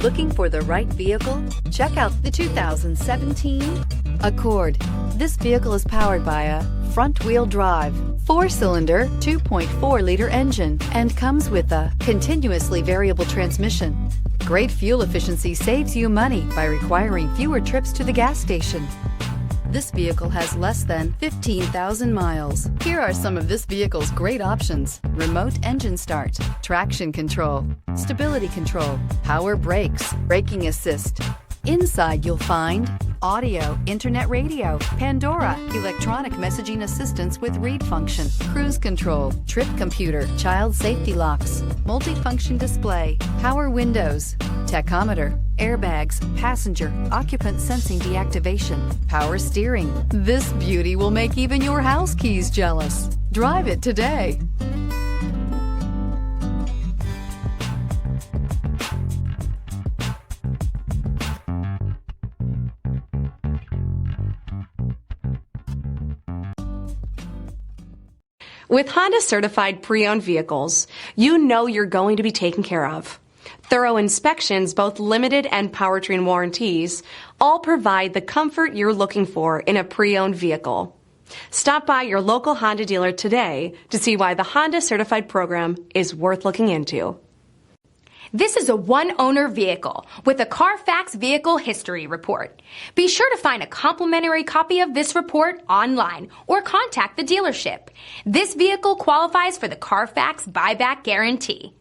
Looking for the right vehicle? Check out the 2017 Accord. This vehicle is powered by a front-wheel drive, 4-cylinder, 2.4-liter engine, and comes with a continuously variable transmission. Great fuel efficiency saves you money by requiring fewer trips to the gas station. This vehicle has less than 15,000 miles. Here are some of this vehicle's great options: remote engine start, traction control, stability control, power brakes, braking assist. Inside you'll find audio, internet radio, Pandora, electronic messaging assistance with read function, cruise control, trip computer, child safety locks, multifunction display, power windows, tachometer, airbags, passenger, occupant sensing deactivation, power steering. This beauty will make even your house keys jealous. Drive it today. With Honda certified pre-owned vehicles, you know you're going to be taken care of. Thorough inspections, both limited and powertrain warranties, all provide the comfort you're looking for in a pre-owned vehicle. Stop by your local Honda dealer today to see why the Honda certified program is worth looking into. This is a one-owner vehicle with a Carfax Vehicle History Report. Be sure to find a complimentary copy of this report online or contact the dealership. This vehicle qualifies for the Carfax Buyback Guarantee.